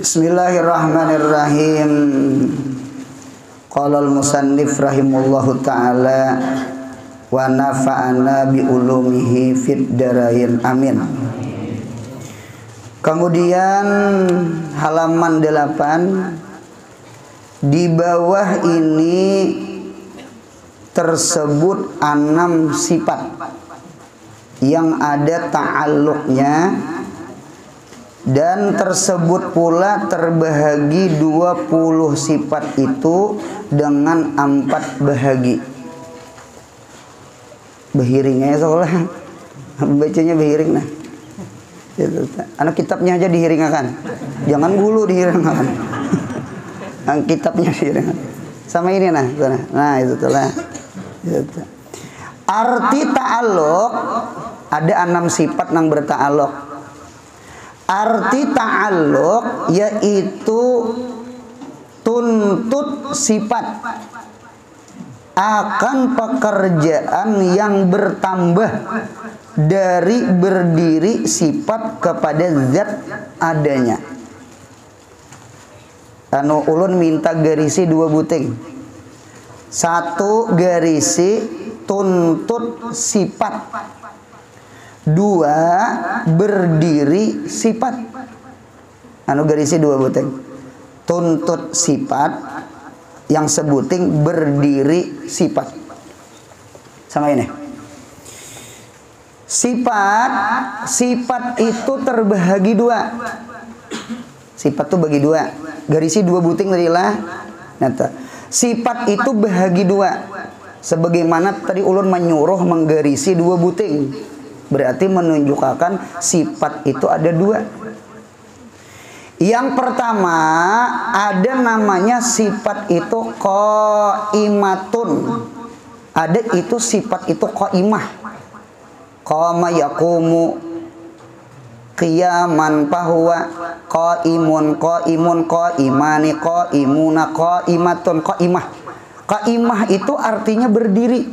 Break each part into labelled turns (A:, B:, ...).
A: Bismillahirrahmanirrahim. Qala al-musannif rahimahullahu ta'ala wa nafa'ana bi ulumihi fid darain amin. Kemudian halaman 8, di bawah ini tersebut 6 sifat yang ada ta'alluqnya, dan tersebut pula terbahagi 20 sifat itu dengan 4 bahagi. Behiringnya ya soalnya bacanya behiring nah. Anak kitabnya aja dihiringakan. Jangan bulu dihiringakan. Kitabnya dihiringakan. Sama ini nah. Nah itu telah. Arti ta'alluq ada 6 sifat yang berta'alluq. Arti ta'alluq yaitu tuntut sifat akan pekerjaan yang bertambah dari berdiri sifat kepada zat adanya. Anu ulun minta garisi 2 buting. 1 garisi tuntut sifat, 2 berdiri sifat. Anu garisi 2 buting. Tuntut sifat, yang sebuting berdiri sifat. Sama ini. Sifat itu terbahagi 2. Sifat itu bagi 2. Garisi 2 buting tadilah. Nyata. Sifat itu bahagi 2. Sebagaimana tadi ulun menyuruh menggarisi 2 buting. Berarti menunjukkan sifat itu ada 2. Yang pertama ada namanya sifat itu qaimatun. Ada itu sifat itu qaimah. Qama yaqumu qiyaman fahuwa qaimun qaimani qaimuna qaimatun qaimah. Qaimah itu artinya berdiri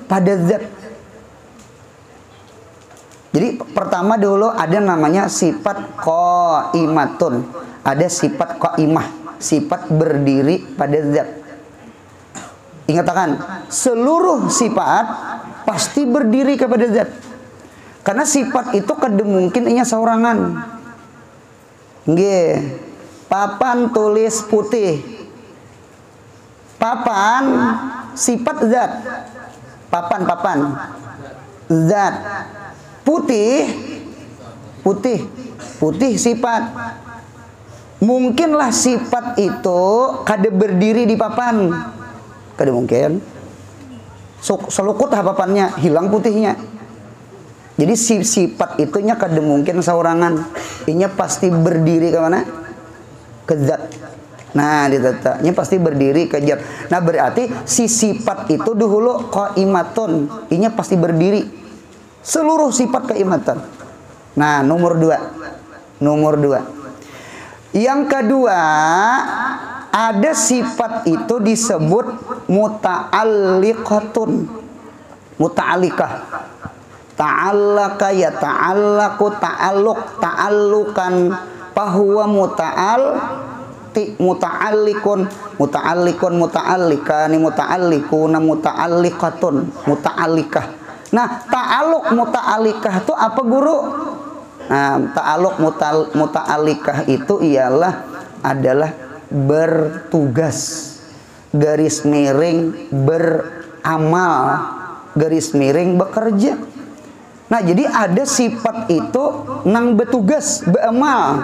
A: pada zat. Jadi pertama dulu ada namanya sifat qaimatun, ada sifat qaimah, sifat berdiri pada zat. Ingatkan, seluruh sifat pasti berdiri kepada zat. Karena sifat itu kada mungkin inya saurangan. Nggih. Papan tulis putih. Papan sifat zat. Papan zat. Putih sifat. Mungkinlah sifat itu kada berdiri di papan. Kada mungkin. Selukut papannya, hilang putihnya. Jadi sifat itunya kada mungkin saurangan. Inya pasti berdiri ke mana? Ke zat. Nah, ditetapnya pasti berdiri ke zat. Nah, berarti si sifat itu dahulu qaimatun. Inya pasti berdiri. Seluruh sifat qaimatan. Nah, nomor 2. Yang kedua, ada sifat itu disebut muta'alliqatun. Muta'alliqah. Ta'allaka ya ta'allaku ta'allukan fahuwa muta'allikun muta'allikani muta'allikuna muta'alliqatun muta'allikah. Nah, ta'alluq muta'allikah itu apa guru? Nah, ta'alluq muta'allikah itu adalah bertugas, garis miring beramal, garis miring bekerja. Nah, jadi ada sifat itu nang bertugas, beramal,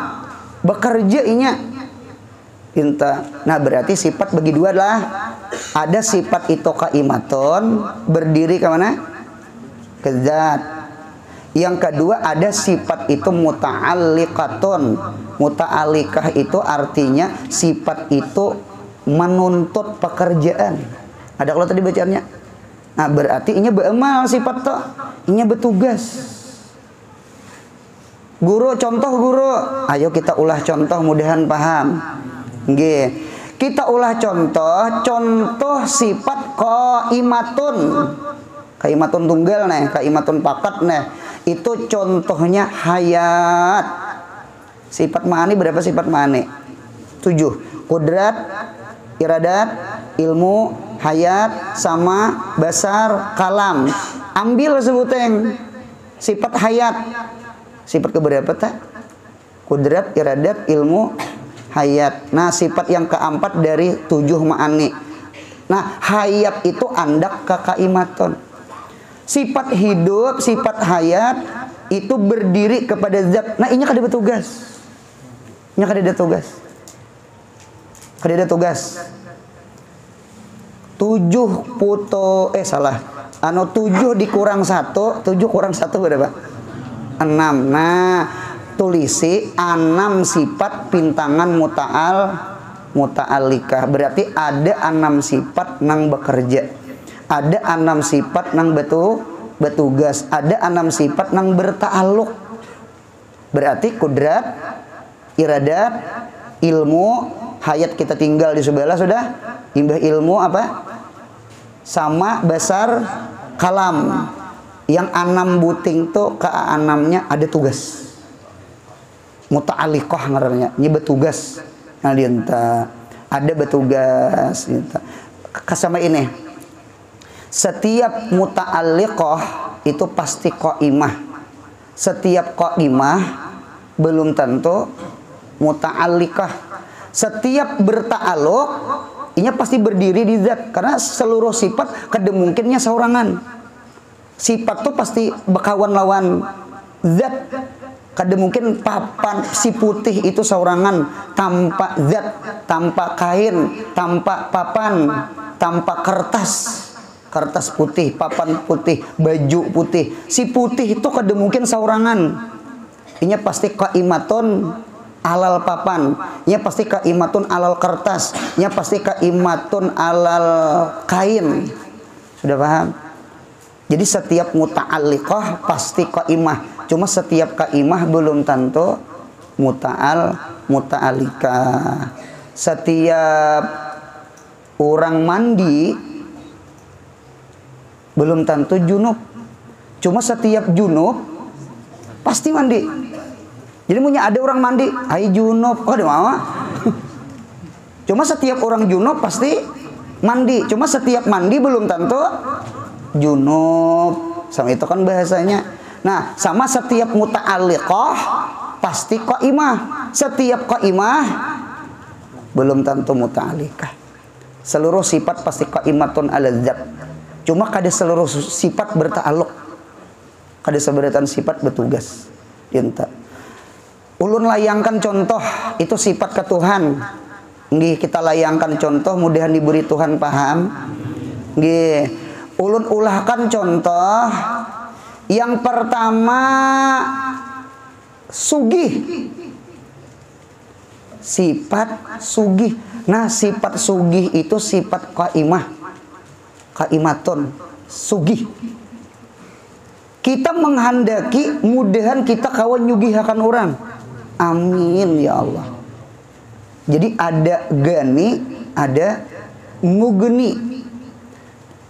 A: bekerja inya. Nah, berarti sifat bagi 2 lah. Ada sifat itu qaimatun, berdiri ke mana? Ke zat. Yang kedua ada sifat itu muta'alliqatun. Muta'alliqah itu artinya sifat itu menuntut pekerjaan. Ada kalau tadi bacaannya. Nah, berarti inya beramal sifat to. Inya bertugas. Guru, contoh guru. Ayo kita ulah contoh, mudahan paham. Nggih. Kita ulah contoh sifat qaimatun. Qaimatun tunggal nih, qaimatun pakat nih. Itu contohnya hayat. Sifat ma'ani berapa sifat ma'ani? 7. Kudrat, iradat, ilmu, hayat, sama, basar, kalam. Ambil sebuteng sifat hayat. Sifat keberapa tak? Kudrat, iradat, ilmu, hayat. Nah, sifat yang keempat dari 7 ma'ani. Nah, hayat itu andak kakaimaton. Sifat hidup, sifat hayat itu berdiri kepada zat. Nah, ini kada bertugas. Ini kada ada tugas. Kada ada tugas. 7 puto salah. 7 dikurang 1, 7 kurang 1 berapa? 6. Nah, tulisi 6 sifat pintangan muta'alikah. Berarti ada 6 sifat nang bekerja. Ada 6 sifat nang betugas. Ada 6 sifat nang berta'aluk. Berarti kudrat, iradat, ilmu, hayat kita tinggal di sebelah sudah. Imbah ilmu apa? Sama, basar, kalam. Yang 6 buting tuh ke 6-nya ada tugas. Muta'alikah ngarannya. Ini betugas. Nah, dienta ada betugas dienta. Kasama ini. Setiap muta'alliqah itu pasti qaimah. Setiap qaimah belum tentu muta'alliqah. Setiap berta'alluq ini pasti berdiri di zat, karena seluruh sifat kada mungkinnya saurangan. Sifat tuh pasti bekawan lawan zat. Kada mungkin papan si putih itu saurangan tanpa zat, tanpa kain, tanpa papan, tanpa kertas. Kertas putih, papan putih, baju putih. Si putih itu kada mungkin saurangan. Ini pasti qaimatun alal papan. Ini pasti qaimatun alal kertas. Ini pasti qaimatun alal kain. Sudah paham? Jadi setiap muta'alliqah pasti qaimah. Cuma setiap qaimah belum tentu muta'allikah. Setiap orang mandi belum tentu junub. Cuma setiap junub pasti mandi. Jadi punya ada orang mandi, ai junub, ada mau. Cuma setiap orang junub pasti mandi. Cuma setiap mandi belum tentu junub. Sama itu kan bahasanya. Nah, sama setiap muta'alliqah pasti qaimah. Setiap qaimah belum tentu muta'alliqah. Seluruh sifat pasti qaimatun ala zat. Cuma kada seluruh sifat berta'alluq. Kada seberatan sifat bertugas. Dienta. Ulun layangkan contoh itu sifat ke Tuhan. Nggih, kita layangkan contoh mudahan diberi Tuhan paham. Nggih. Ulun ulahkan contoh. Yang pertama sugih. Sifat sugih. Nah, sifat sugih itu sifat qaimah. Qaimatun sugih. Kita menghendaki mudahan kita kawan nyugihakan orang. Amin ya Allah. Jadi ada gani, ada mugni.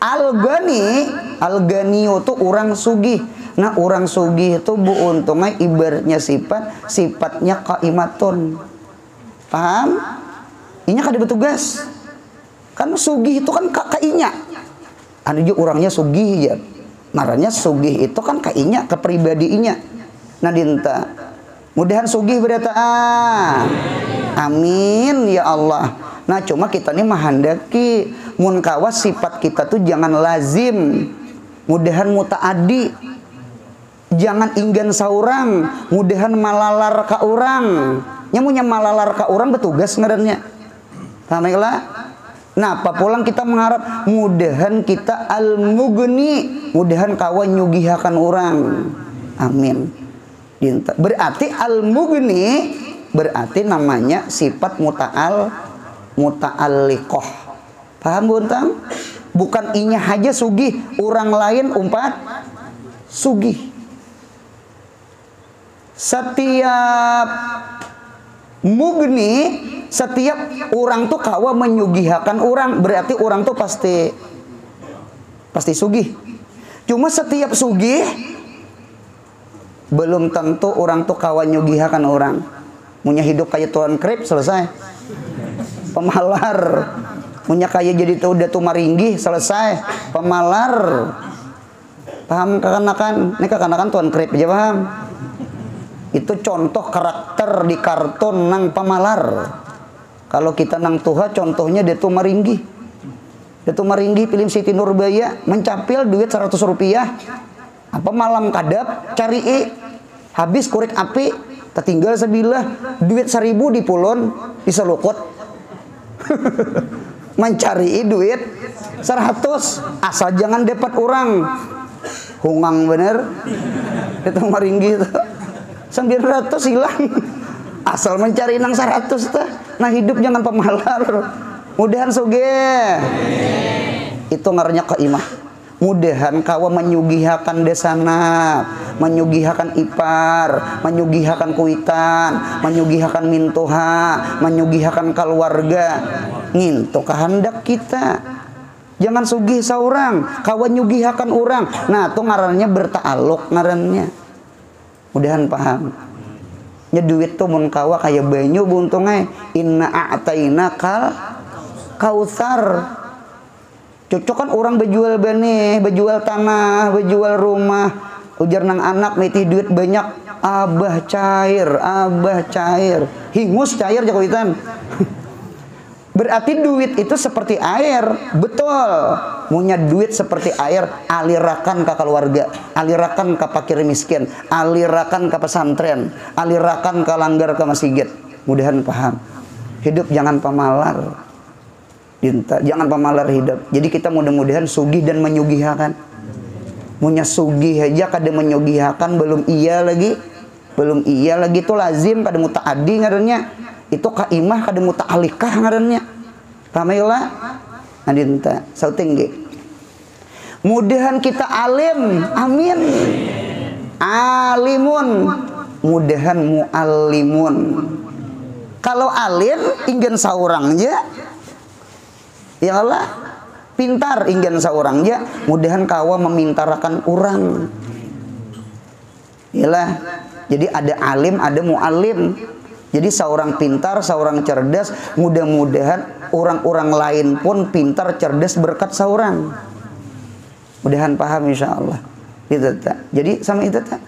A: Al-gani itu orang sugih. Nah, orang sugih itu bu untungnya ibaratnya sifatnya qaimatun. Paham? Inya kada bertugas. Kan sugih itu kan kainya. Ada juga orangnya sugih ya. Marahnya sugih itu kan kainya kepribadinya. Nah, dinta. Mudahan sugih berata. Amin ya Allah. Nah, cuma kita nih mahandaki mun kawas sifat kita tuh jangan lazim. Mudahan mutaaddi. Jangan inggan saurang, mudahan malalar ka orang. Nyamunya malalar ka orang bertugas ngarannya. Paham ya? Nah, apa pulang kita mengharap mudahan kita al-mugni, mudahan kawan nyugihakan orang. Amin. Berarti al-mugni berarti namanya sifat muta'alliqah. Paham buntang? Bukan inya aja sugih, orang lain umpat sugih. Setiap mugni, setiap orang tuh kawa menyugihakan orang, berarti orang tuh pasti sugih. Cuma setiap sugih belum tentu orang tuh kawa nyugihakan orang. Punya hidup kayak tuan krep selesai. pemalar. Punya kaya jadi tuh udah tuh maringgih selesai pemalar. Paham kekanakan? Ini kekanakan tuan krip aja paham. Itu contoh karakter di kartun nang pemalar. Kalau kita nang tuha contohnya dia tuh maringgih. Dia tuh maringgih film Siti Nurbaya mencapil duit 100 rupiah. Apa malam kadap cari habis kurik api tertinggal sebilah duit 1000 di pulon bisa lukut. Mencari duit 100 asal jangan dapat orang. Hungang bener itu maringgi itu 900 hilang asal mencari nang 100 tuh. Nah hidup jangan pemalar. Mudahan sugih itu ngarannya keimah. Mudahan kawa menyugihakan desana, menyugihakan ipar, menyugihakan kuitan, menyugihakan mintuha, menyugihakan keluarga. Ngintu kehendak kita. Jangan sugih saurang, kawan nyugihakan orang. Nah, itu ngarannya bertaaluk ngarannya. Mudahan paham. Nya duit tuh mun kawa kayak banyu buntungnya. Inna a'taina kal kautsar. Cocok kan orang berjual benih, berjual tanah, berjual rumah. Ujar nang anak mitih duit banyak. Abah cair, abah cair. Hingus cair jakoitan. Berarti duit itu seperti air. Betul. Punya duit seperti air, alirakan ke keluarga, alirakan ke fakir miskin, alirakan ke pesantren, alirakan ke langgar ke masjid. Mudahan paham. Hidup jangan pemalar. Jangan pemalar hidup. Jadi kita mudah-mudahan sugih dan menyugihakan. Punya sugih aja kada menyugihakan belum iya lagi. Belum iya lagi itu lazim kada mutaaddi ngarannya. Itu kaimah kada muta'alikah ngarannya. Pamela adinta sauting ge. Mudahan kita alim. Amin. Alimun. Mudahan muallimun. Kalau alim ingin saurang aja. Ya Allah, pintar ingin saurang aja. Mudahan kawa memintarakan orang. Yalah. Jadi ada alim, ada muallim. Jadi seorang pintar, seorang cerdas, mudah-mudahan orang-orang lain pun pintar, cerdas berkat seorang. Mudahan paham insya Allah. Itu tak. Jadi sama itu tak.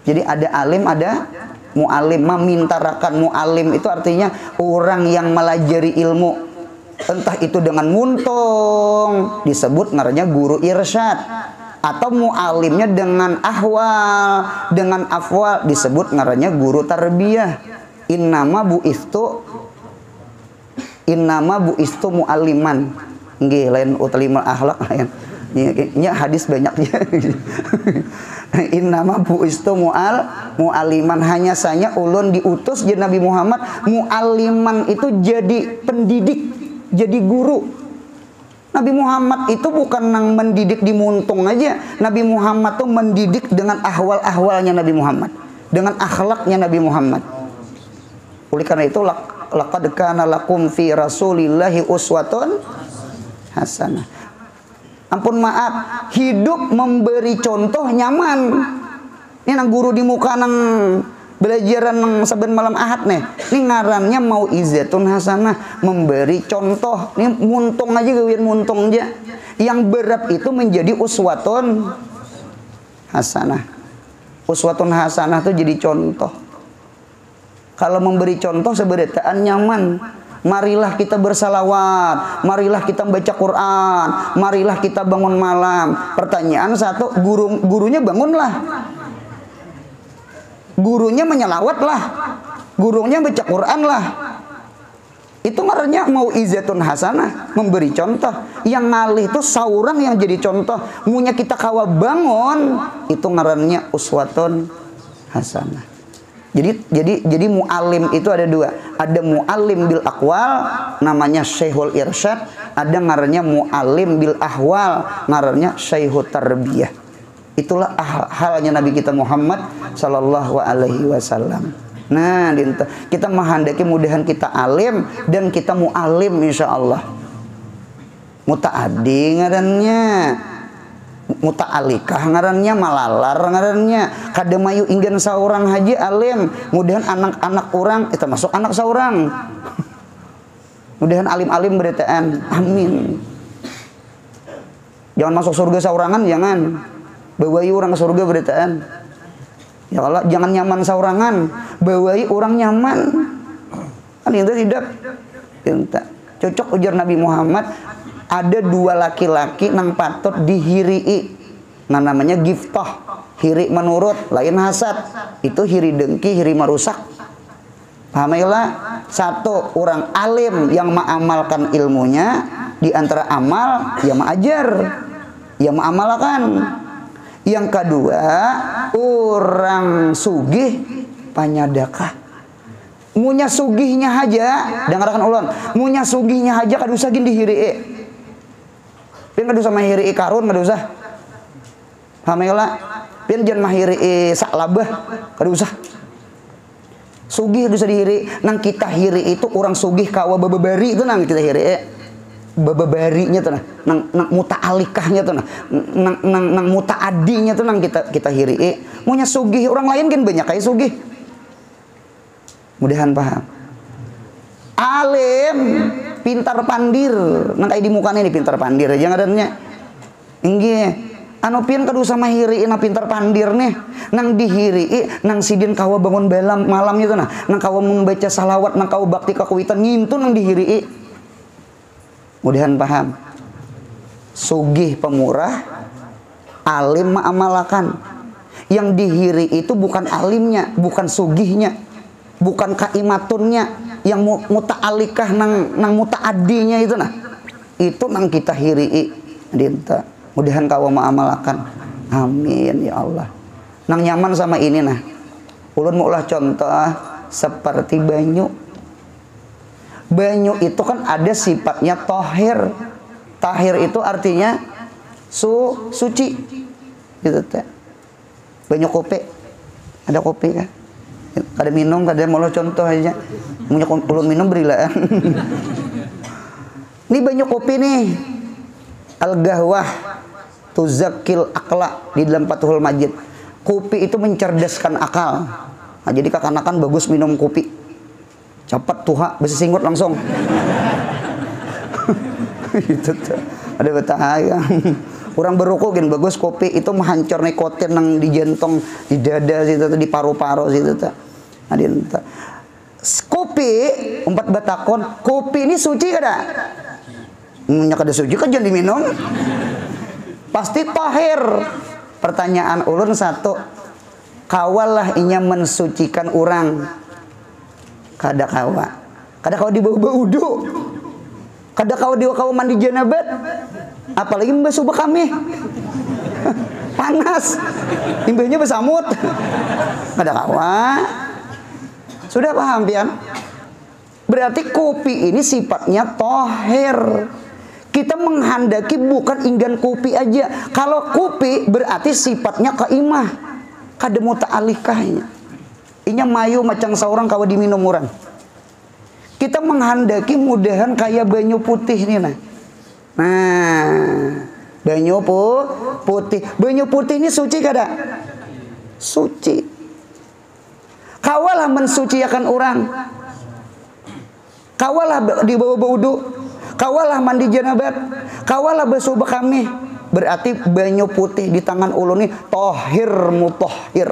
A: Jadi ada alim, ada mu'alim. Memintarakan mu'alim itu artinya orang yang melajari ilmu. Entah itu dengan muntung, disebut ngarannya guru irsyad. Atau mu'alimnya dengan ahwal, dengan afwal, disebut ngarannya guru tarbiyah. Innama bu'istu mu'alliman. Nggih lain utalimal akhlak lain. Nya hadis banyaknya. Innama bu'istu mu'alliman, hanya saja ulun diutus jadi Nabi Muhammad mu'alliman itu jadi pendidik, jadi guru. Nabi Muhammad itu bukan nang mendidik di muntung aja. Nabi Muhammad tuh mendidik dengan ahwal-ahwalnya Nabi Muhammad, dengan akhlaknya Nabi Muhammad. Oleh karena itu laqad kana lakum fi rasulillahi uswatun hasanah. Ampun maaf, hidup memberi contoh nyaman. Ini nang guru di muka nang belajaran nang saben malam Ahad nih. Ini ngarannya mau izatun hasanah, memberi contoh. Ini muntung aja gawin muntung aja. Yang berat itu menjadi uswatun hasanah. Uswatun hasanah itu jadi contoh. Kalau memberi contoh seberitaan nyaman. Marilah kita bersalawat, marilah kita baca Quran, marilah kita bangun malam. Pertanyaan satu, gurunya bangunlah. Gurunya menyalawatlah. Gurunya baca Quran lah. Itu ngarannya mau izatun hasanah, memberi contoh. Yang ngalih itu saurang yang jadi contoh. Munya kita kawa bangun, itu ngarannya uswatun hasanah. Jadi mu'alim itu ada dua. Ada mu'alim bil aqwal, namanya syekhul irsyad. Ada ngarannya mu'alim bil ahwal, ngarannya syekhut tarbiyah. Itulah halnya Nabi kita Muhammad sallallahu alaihi wasallam. Nah, kita menghendaki mudahan kita alim dan kita mu'alim insyaallah. Muta'addi ngarannya, muta'alikah ngarannya, malalar ngarannya. Kademayu ingin saurang haji alim, mudahan anak-anak orang itu masuk anak saurang. Mudahan alim-alim beritaan. Amin. Jangan masuk surga saurangan, jangan. Bawai orang ke surga beritaan. Ya Allah, jangan nyaman saurangan, bawai orang nyaman. Kan itu tidak. Cocok ujar Nabi Muhammad, ada dua laki-laki nang patut dihirii. Nah namanya giftah. Hiri menurut, lain hasad. Itu hiri dengki, hiri merusak. Pahamilah, satu orang alim yang mengamalkan ilmunya, di antara amal yang mengajar, yang mengamalkan. Yang kedua, orang sugih panyadakah. Munya sugihnya aja, dengarkan ulun. Munya sugihnya aja kada usah gin dihiri. Pian kada usah mahiri karun, kada usah. Pahamilah, pian jangan mahiri saklabah, kada usah. Sugih bisa dihiri. Nang kita hiri itu orang sugih kawa bababari itu nang kita hiri. Bababarinya tuh nang muta'alikahnya tuh nang muta'adinya tuh nang kita hiri. Munya sugih orang lain kan banyak kayak sugih. Mudahan paham. Alim pintar pandir nang kayak di mukanya ini pintar pandir aja ngarannya. Inggih. Anu pian kada usah mahiri na pintar pandir nih. Nang dihiri nang sidin kawa bangun malam itu nah. Nang kawa membaca salawat, nang kawa bakti kakuitan ngintun nang dihiri. Mudahan paham. Sugih pemurah, alim ma'amalakan. Yang dihiri itu bukan alimnya, bukan sugihnya, bukan kaimatunnya, yang muta'alikah nang muta'adinya itu nah. Itu nang kita hiri. Dinta. Mudahan kawa ma'amalakan. Amin ya Allah. Nang nyaman sama ini nah. Ulun maulah contoh seperti banyu. Banyu itu kan ada sifatnya tohir. Tahir itu artinya suci. Gitu teh. Banyu kopi. Ada kopi kan? Kada minum, kada mau contoh aja. Punya ulun minum berilah. Ini banyu kopi nih. Al-gahwah tuzakil akla di dalam Fathul Majid. Kopi itu mencerdaskan akal. Nah, jadi kakanakan bagus minum kopi. Cepat tuha, bisa singgut langsung. Itu tuh. Ada betahaya. Orang berokok kan bagus kopi itu menghancur nikotin yang di jantung, di dada situ, di paru-paru situ tuh. Ada kopi, umpat batakon, kopi ini suci kada? Minyak kada suci kan jangan diminum. Pasti tahir. Pertanyaan ulun satu, kawalah inya mensucikan orang. Kada kawa dibawa udu, kada kawa mandi janabat, apalagi membasuh bekami. Panas, imbahnya besamut. Kada kawa. Sudah paham pian? Berarti kopi ini sifatnya tohir. Kita menghendaki bukan inggan kopi aja. Kalau kopi berarti sifatnya kaimah, kada muta'alikahnya. Inya mayu macam seorang kawa diminum orang. Kita menghendaki mudahan kayak banyu putih nih nah. Nah, banyu putih. Banyu putih ini suci kada? Suci. Kawalah mensuciakan orang. Kawalah dibawa wudu. Kawalah mandi janabat. Kawalah basuh bekami. Berarti banyu putih di tangan ulun ini tohir mutahhir.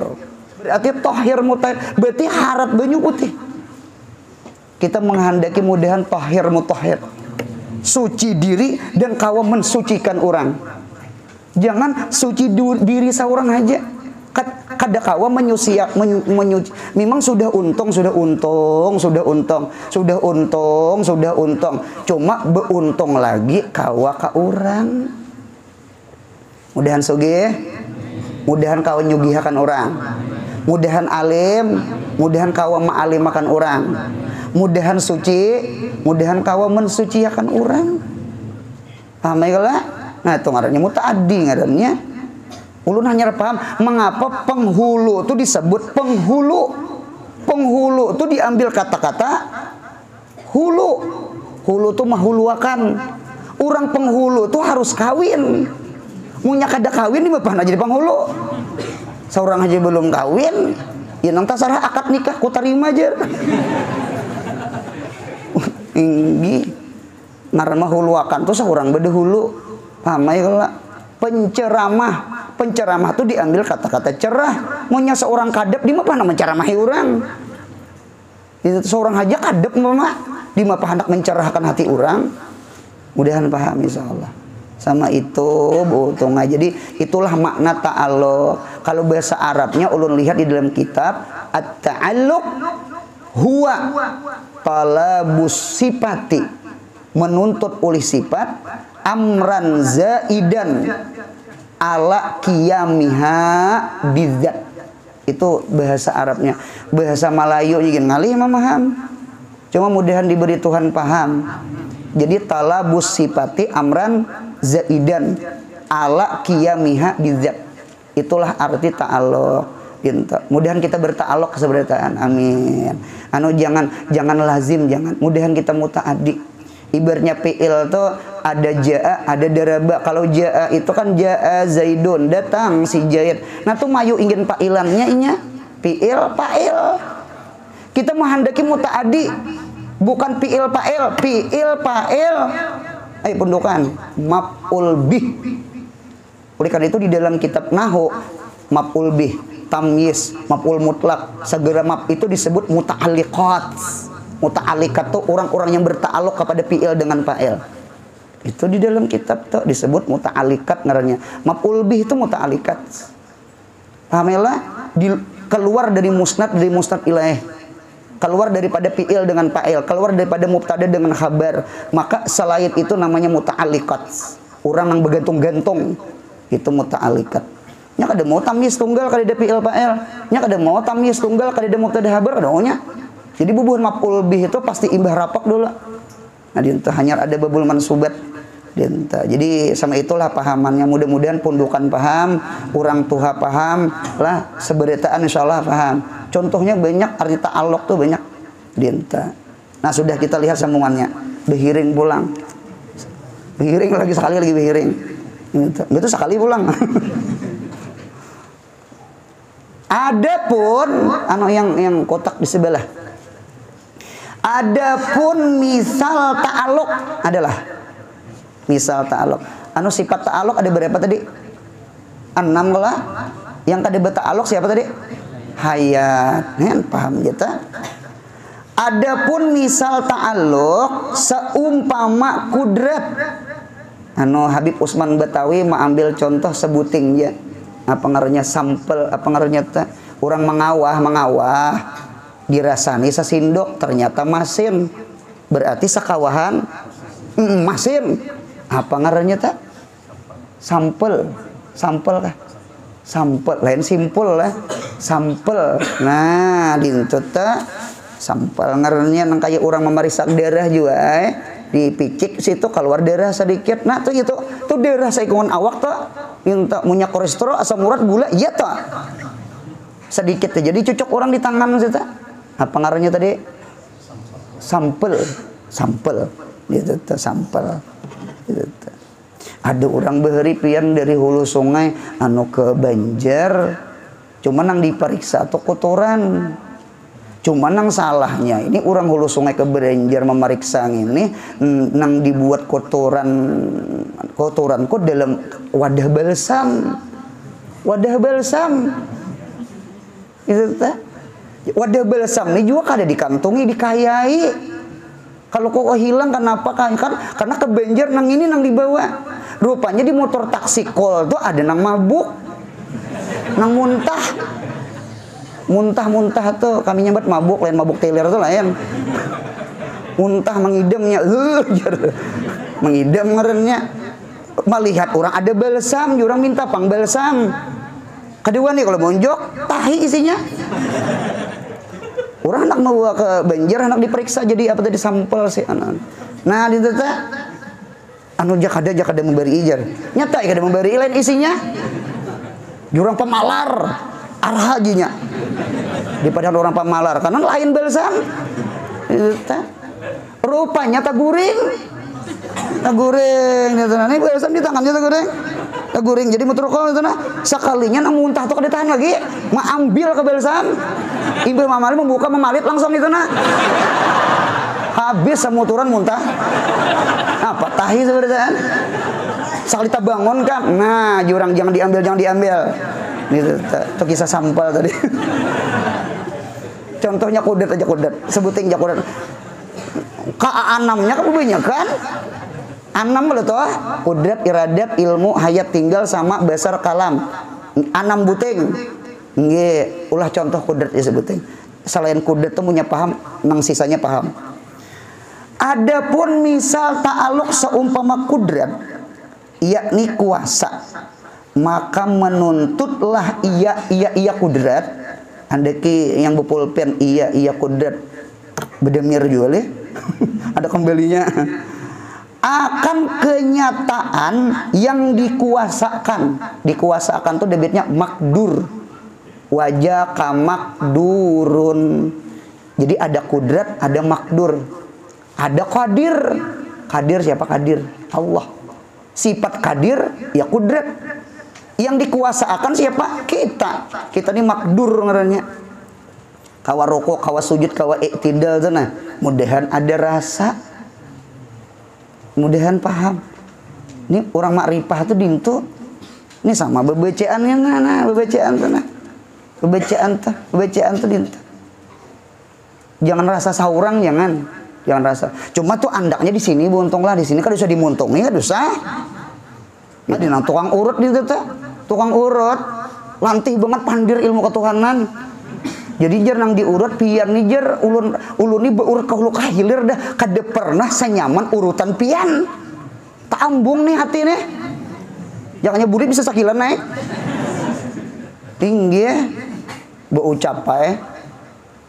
A: Berarti tohir mutahhir. Berarti harat banyu putih. Kita menghendaki mudahan tohir mutahhir. Suci diri dan kawa mensucikan orang. Jangan suci diri seorang aja. Kada kawa menyuci. Memang sudah untung. Cuma beuntung lagi kawa ka orang. Mudahan sugih, mudahan kawa nyugihakan orang. Mudahan alim, mudahan kawa ma'alimakan orang. Mudahan suci, mudahan kawa mensuciakan orang. Paham ya? Nah itu ngarannya muta'addi ngarannya. Ulun hanya paham mengapa penghulu itu disebut penghulu. Penghulu itu diambil kata-kata hulu. Hulu itu mahuluakan. Orang penghulu itu harus kawin. Munya kada kawin di bapak jadi penghulu. Seorang aja belum kawin, ya nang tasarah akad nikah ku terima aja. Tinggi. ngaran mah huluakan tuh saurang bade hulu. Paham aya heula. Penceramah tuh diambil kata-kata cerah. Munya seorang kadep di mah pahana menceramahi urang. Itu seorang haja kadep mah di mah hendak mencerahkan hati urang. Mudahan paham insyaallah. Sama itu butung aja. Jadi itulah makna ta'alluq. Kalau bahasa Arabnya ulun lihat di dalam kitab at-ta'alluq huwa talabus sifati, menuntut oleh sifat amran zaidan ala qiyamiha bidzat. Itu bahasa Arabnya. Bahasa Melayu juga ngalih memaham. Cuma mudahan diberi Tuhan paham. Jadi talabus sifati amran zaidan ala qiyamiha bidzat. Itulah arti ta'alluq. Mudahan kita berta'alluq kesebertaan. Amin. Anu jangan lazim, jangan. Mudahan kita muta'addi. Ibaratnya fi'il tuh ada jaa, ada daraba. Kalau jaa itu kan jaa Zaidun, datang si Zaid. Nah tuh mayu ingin fa'ilannya inya fi'il fa'il. Kita menghendaki muta'addi, bukan fi'il fa'il. Ayo pundukan maf'ul bih. Oleh karena itu di dalam kitab nahwu maf'ul bih, tamyiz, maf'ul mutlak, segala maf itu disebut muta'alliqat. Muta'alliqat tuh orang-orang yang berta'alluq kepada fi'il dengan fa'il. Itu di dalam kitab tuh disebut muta'alliqat ngarannya. Maf'ul bih itu muta'alliqat. Paham ya? Keluar dari musnad ilaih. Keluar daripada fi'il dengan fa'il, keluar daripada mubtada dengan khabar, maka selain itu namanya muta'alliqat. Orang yang bergantung-gantung itu muta'alliqat. Nya kada mau tamyiz tunggal kada ada fi'il fa'il, nya kada mau tamyiz tunggal kada ada mubtada khabar ada nya. Jadi bubuhan maf'ul bih itu pasti imbah rapak dulu. Nah dinta hanya ada babul mansubat dinta. Jadi sama itulah pahamannya. Mudah-mudahan pundukan paham, orang tua paham lah, seberitaan insyaallah paham. Contohnya banyak, arti ta'alluq tuh banyak dinta. Nah sudah kita lihat sambungannya. Behiring pulang. Behiring lagi sekali lagi behiring. Itu sekali pulang. Adapun anu yang kotak di sebelah. Adapun misal ta'alluq adalah misal ta'alluq. Anu sifat ta'alluq ada berapa tadi? 6 lah. Yang kada berta'alluq siapa tadi? Hayat. Nen paham kita? Adapun misal ta'alluq seumpama kudrat. Anu Habib Usman Batawi mengambil contoh sebuting ya. Apa ngarannya sampel, apa ngarannya teh? Orang mengawah dirasani sasindok ternyata masin. Berarti sakawahan masin. Apa ngarannya teh? Sampel kah? Sampel lain simpul lah. Sampel. Nah, dintu teh sampel ngarannya nang kayak orang memeriksa darah juga dipicik situ keluar darah sedikit. Nah, tuh itu tuh darah saikungan awak tuh minta punya kolesterol, asam urat, gula, iya tuh. Sedikit tuh. Jadi cocok orang di tangan situ. Apa ngarannya tadi? Sampel. Gitu tuh sampel. Gitu tuh. Ada orang beheri pian dari hulu sungai anu ke Banjar, cuman nang diperiksa atau kotoran. Cuman nang salahnya ini orang hulu sungai ke Banjar memeriksa ini nang dibuat kotoran kok dalam wadah balsam. Itu teh. Wadah balsam ini juga kada dikantongi, dikayai. Kalau kok hilang kenapa kan? Karena ke Banjar nang ini nang dibawa. Rupanya di motor taksi kol tuh ada nang mabuk. Nang muntah tuh kami nyambat mabuk, lain mabuk teler tuh lain. Muntah mengidamnya, mengidam ngarannya. Melihat orang ada balsam, orang minta pang balsam. Kedua nih kalau monjok, tahi isinya. Orang hendak mau ke Banjar, hendak diperiksa jadi apa tadi sampel sih anak. Nah di tete, anu jakada memberi ijar. Nyata kada memberi lain isinya. Jurang pemalar, arhajinya. Daripada orang pemalar, karena lain balsam. Rupanya taguring. Ini balsam di tangannya taguring. Jadi mutrokol itu nah. Sekalinya nang muntah tuh kada tahan lagi, ambil ke balsam. Ibu mamali membuka memalit langsung itu nah. habis samuturan muntah. Apa tahi sebenarnya? Sekali kita bangun kan, nah jurang jangan diambil. Itu kisah sampal tadi. Contohnya kudet aja kudet, sebutin aja kudet. Anamnya kan banyak kan? Anam lo toh, kudet, iradat, ilmu, hayat tinggal sama besar kalam. Anam buting. Nggih, ulah contoh kudet disebutin. Selain kudet tuh punya paham, nang sisanya paham. Adapun misal ta'aluk seumpama kudrat, yakni kuasa, maka menuntutlah iya kudrat. Andaki yang berpulpen iya kudrat bedemir juga leh. Ada kembalinya. Akan kenyataan yang dikuasakan tuh debitnya makdur. Wajah kamakdurun. Jadi ada kudrat, ada makdur, ada qadir. Qadir siapa? Qadir Allah. Sifat qadir ya kudrat. Yang dikuasakan siapa? Kita ini makdur ngarannya. Kawa rukuk, kawa sujud, kawa iktidal sana. Mudahan ada rasa, mudahan paham. Ini orang makrifah tuh dintu. Ini sama bebacaannya nah bebacaan tuh nah. Bebacaan tuh dintu. Jangan rasa saurang, jangan rasa. Cuma tuh andaknya di sini buntunglah, di sini kan bisa dimuntungi kan bisa. Nah, di tukang urut gitu tuh. Tukang urut lantih banget pandir ilmu ketuhanan. Jadi jer nang diurut pian nih jer ulun ni beurut kahulu kahilir dah kada pernah senyaman urutan pian. Tak ambung nih hati nih. Jangannya buri bisa sakilan naik. Tinggi ya. Beucap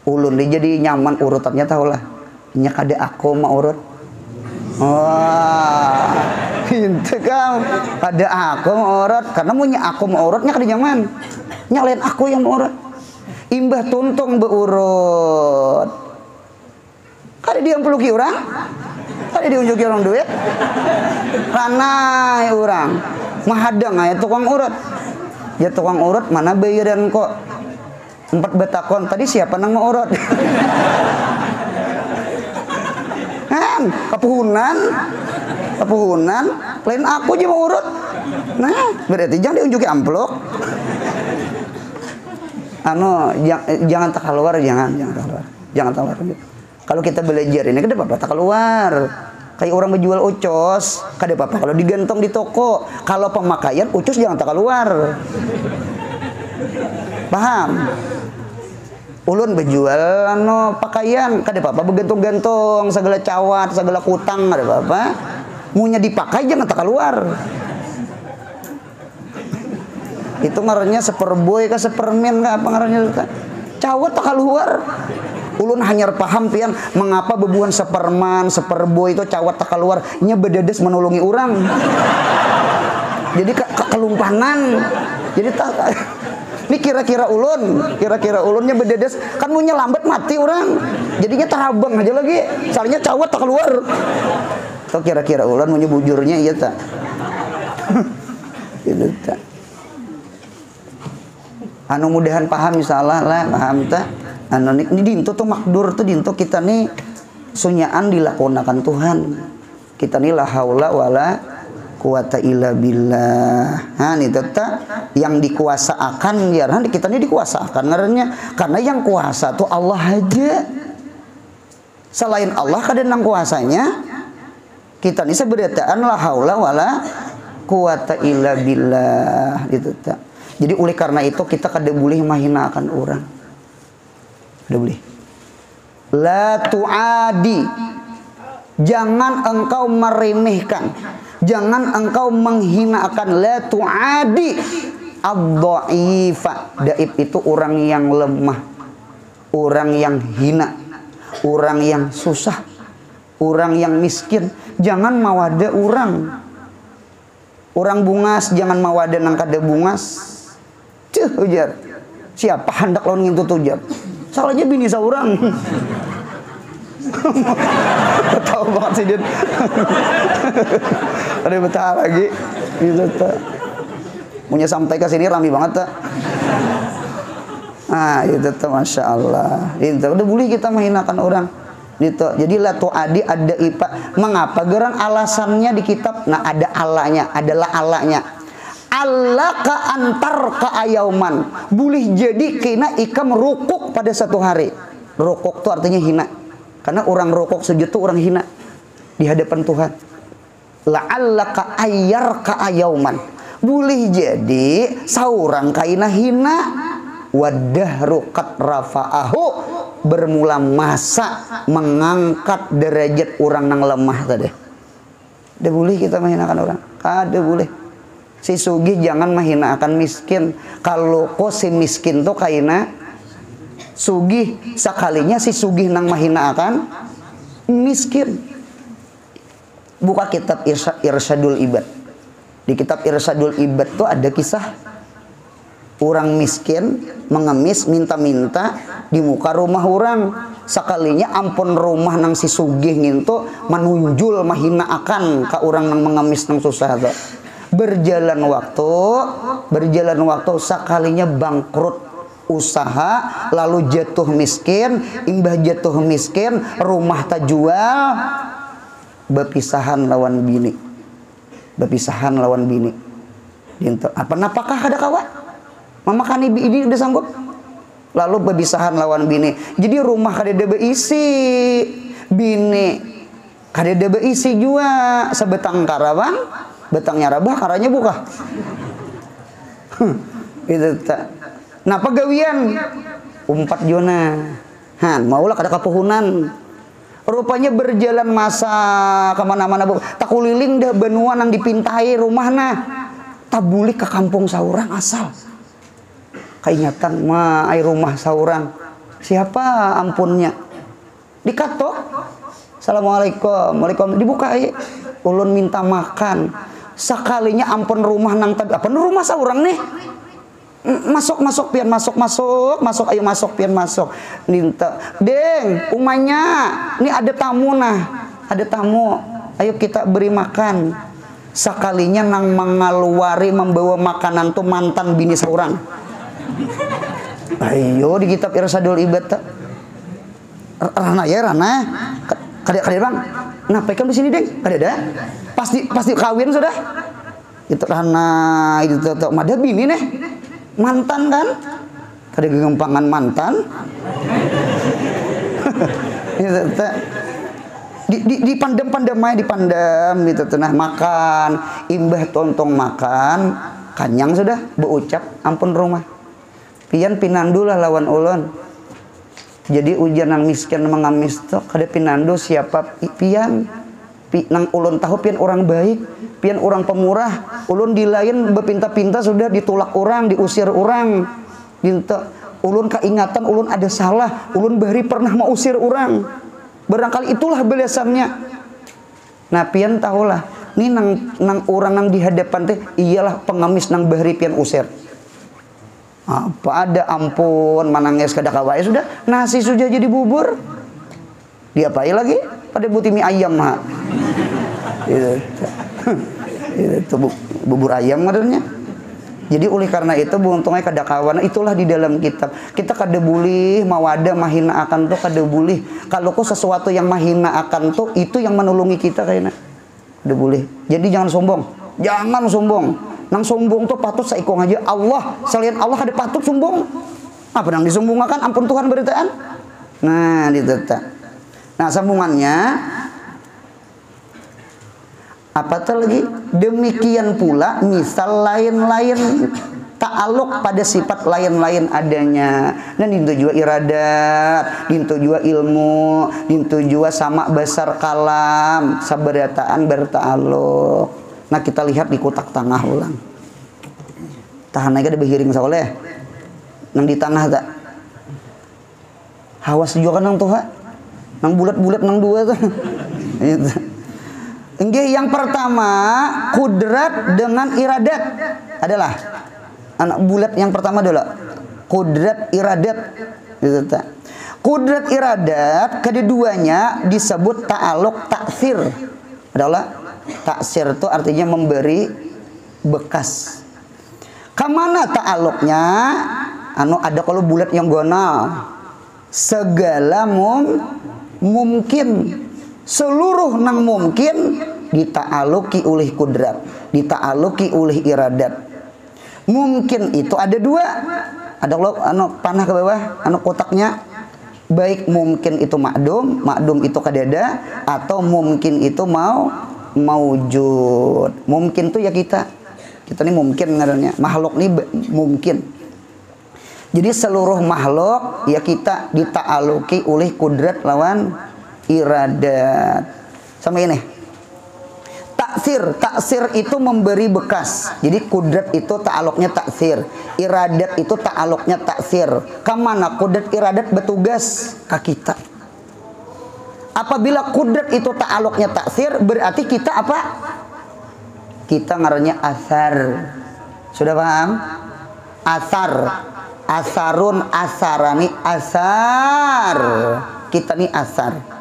A: ulun ni jadi nyaman urutannya tahulah. Nya kada aku mau urut. Wah, itu kan ada aku mau urut karena punya aku mau urutnya kada nyaman. Nyalain aku yang mau urut. Imbah tuntung beurut. Kada dia peluki orang. Kada diunjuki orang duit. Karena orang mahadang aya tukang urut. Ya tukang urut mana bayaran kok 4 betakon tadi siapa nang mau urut? Kepuhunan lain aku aja mau urut. Nah berarti jangan diunjuki amplop. Jangan tak keluar, jangan keluar. Kalau kita belajar ini kada apa-apa tak keluar. Kayak orang menjual ucos, kada apa-apa kalau digantong di toko. Kalau pemakaian ucos jangan tak keluar. Paham? Ulun berjual pakaian, kada apa-apa begantung-gantung, segala cawat, segala kutang, kada apa-apa. Munya dipakai jangan tak keluar. Itu ngarannya seperboy kah sepermen kah apa ngarannya itu? Cawat tak keluar. Ulun hanya paham pian mengapa bebuan seperman, seperboy itu cawat tak keluar. Nya bededes menolongi orang. Jadi kelumpanan. Jadi tak. Ini kira-kira ulunnya bededes kan munya lambat mati orang. Jadinya tarabang aja lagi. Soalnya cawat tak keluar. Atau kira-kira ulun munya bujurnya iya tak. Gitu tak. Anu mudahan paham insyaallah lah paham tak. Anu ini dintu tuh makdur tuh dintu kita nih sunyaan dilakonakan Tuhan. Kita nih la haula wala quwata illa billah. Nah ini tetap yang dikuasaakan ya kita nih dikuasaakan karena yang kuasa tuh Allah aja. Selain Allah kada nang kuasanya. Kita nih seberataan la haula wala quwata illa billah gitu tak. Jadi oleh karena itu kita kada boleh menghinakan orang. Kada boleh. La tuadi. Jangan engkau meremehkan. Jangan engkau menghinakan. La tuadi ad-dha'ifa. Daif itu orang yang lemah. Orang yang hina. Orang yang susah. Orang yang miskin. Jangan mawada orang. Orang bungas jangan mawada nang kada bungas. Ujar. Siapa hendak lawan ngintu ujar. Salahnya bini saurang. Tahu banget sih dia. Ada betah lagi. Gitu tak. Punya sampai ke sini rame banget tak. Itu tuh masya Allah. Itu udah boleh kita menghinakan orang. Gitu. Jadi la tuadi ada ipa. Mengapa? Gerang alasannya di kitab. Nah, ada alanya, adalah alanya. Allah ka antar ka ayauman. Boleh jadi kena ika merukuk pada satu hari. Rukuk itu artinya hina. Karena orang rukuk sujud itu orang hina di hadapan Tuhan. La'allaka ayyar ka ayauman. Boleh jadi saurang kaina hina. Wadahru qad rafa'ahu. Bermula masa mengangkat derajat orang yang lemah tadi. Ada boleh kita menghinakan orang? Ada boleh. Si sugih jangan menghinakan miskin. Kalau kok si miskin tuh kaina sugih, sekalinya si sugih nang menghinakan miskin. Buka kitab Irsyadul Ibad. Di kitab Irsyadul Ibad tuh ada kisah orang miskin mengemis minta-minta di muka rumah orang. Sekalinya ampun rumah nang si sugih ngintu menunjul mahina akan ke orang nang mengemis nang susah tuh. Berjalan waktu sekalinya bangkrut usaha, lalu jatuh miskin, imbah jatuh miskin, rumah tak jual, berpisahan lawan bini. Apakah ada kawan? Mama kan ini udah sanggup. Lalu berpisahan lawan bini. Jadi rumah kadeda beisi, bini kadeda beisi juga. Sebetang karawang, betangnya rabah, karanya buka. Itu tak. Nah pegawian umpat jona. Maulah kada kepuhunan. Rupanya berjalan masa kemana-mana bu. Tak kuliling dah benua nang dipintai rumahna. Tak boleh ke kampung saurang asal. Kaingatan mah air rumah saurang. Siapa ampunnya? Dikatok. Assalamualaikum. Waalaikumsalam. Dibuka ulun minta makan. Sekalinya ampun rumah nang tadi. Apa rumah saurang nih? Masuk pian masuk ayo masuk pian masuk. Minta deng umanya ini ada tamu ayo kita beri makan. Sekalinya nang mengaluari membawa makanan tuh mantan bini saurang. Ayo di kitab Irsyadul Ibad Rana kada bang kenapa kamu di sini deng kada pasti kawin sudah itu Rana itu tuh mada bini nih mantan kan? Kada gegempangan mantan. Dipandam gitu tenah makan, imbah tontong makan, kanyang sudah berucap ampun rumah. Pian pinandu lah lawan ulun. Jadi ujian nang miskin mengamis tuh kada pinandu siapa pian. Nang ulun tahu pian orang baik, pian orang pemurah. Ulun di lain berpinta-pinta sudah ditolak orang, diusir orang. Dinta ulun keingatan ulun ada salah, ulun bari pernah mau usir orang. Barangkali itulah belasannya. Nah pian tahulah, ini nang orang nang di hadapan teh iyalah pengemis nang bari pian usir. Apa ada ampun manangis kada kawai sudah nasi sudah jadi bubur. Diapain lagi? Pada buti mie ayam mah. Itu bubur ayam katanya. Jadi oleh karena itu buntungnya kada kawan itulah di dalam kitab. Kita kada boleh mawada mahina akan tuh kada boleh. Kalau kok sesuatu yang mahina akan tuh itu yang menolongi kita kayaknya. Kada boleh. Jadi jangan sombong. Jangan sombong. Nang sombong tuh patut saikong aja Allah. Selain Allah kada patut sombong. Apa nang disombongakan ampun Tuhan beritaan. Nah, itu tak. Nah, sambungannya apa tuh lagi? Demikian pula misal lain-lain ta'aluk pada sifat lain-lain adanya. Dan itu juga iradat, itu juga ilmu, itu juga sama besar kalam, sabarataan berta'aluk. Nah, kita lihat di kotak tengah ulang. Tahan aja ada behiring saoleh. Nang di tengah tak. Hawas juga kan nang Tuhan. Nang bulat-bulat nang dua tuh. Itu. Yang pertama kudrat dengan iradat adalah anak bulat yang pertama dulu kudrat iradat gitu. Kudrat iradat keduanya disebut ta'aluk taksir adalah taksir itu artinya memberi bekas. Kemana ta'aluknya? Ada kalau bulat yang gonal segala mungkin seluruh nang mungkin dita'aluki oleh kudrat, dita'aluki oleh iradat. Mungkin itu ada dua, ada anu panah ke bawah, anu kotaknya, baik mungkin itu makdum, makdum itu kadada, atau mungkin itu maujud. Mungkin tuh ya kita nih mungkin ngarannya, makhluk nih mungkin. Jadi seluruh makhluk ya kita dita'aluki oleh kudrat lawan iradat. Sama ini. Taksir itu memberi bekas. Jadi kudrat itu ta'aluknya taksir. Iradat itu ta'aluknya taksir. Kemana kudrat iradat bertugas? Ke kita. Apabila kudrat itu ta'aluknya taksir, berarti kita apa? Kita ngarannya asar. Sudah paham? Asar. Asarun, asarani, asar. Kita nih asar.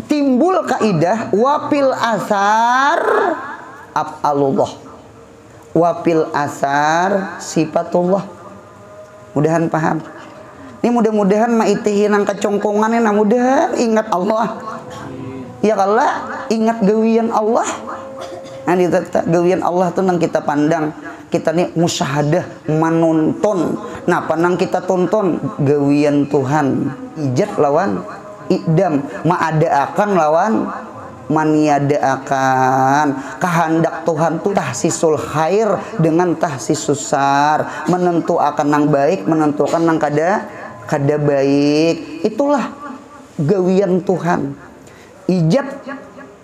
A: Timbul kaidah wapil asar af'alullah. Wapil asar sifatullah. Mudahan paham. Ini mudah-mudahan maitihin nang kecongkongan ini, mudahan ingat Allah. Ya kalau ingat gawian Allah. Nah, gawian Allah tuh nang kita pandang. Kita nih musyahadah menonton. Nah, panang kita tonton gawian Tuhan. Ijat lawan idam, ma'adaakan lawan maniadaakan. Kehendak Tuhan tuh tahsisul khair dengan tahsisus sar, menentukan nang baik, menentukan nang kada baik. Itulah gawian Tuhan. Ijab,